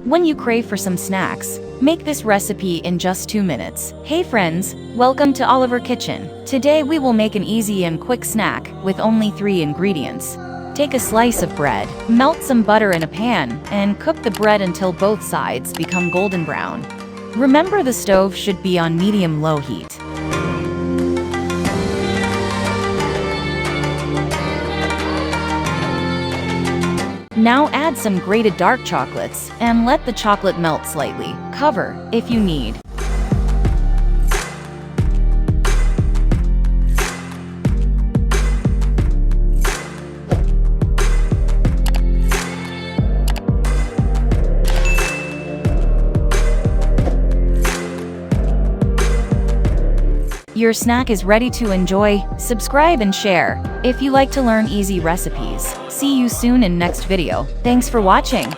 When you crave for some snacks, make this recipe in just 2 minutes. Hey friends, welcome to Oliver Kitchen. Today we will make an easy and quick snack with only 3 ingredients. Take a slice of bread, melt some butter in a pan, and cook the bread until both sides become golden brown. Remember, the stove should be on medium-low heat. Now add some grated dark chocolates and let the chocolate melt slightly. Cover if you need. Your snack is ready to enjoy. Subscribe and share if you like to learn easy recipes. See you soon in next video. Thanks for watching.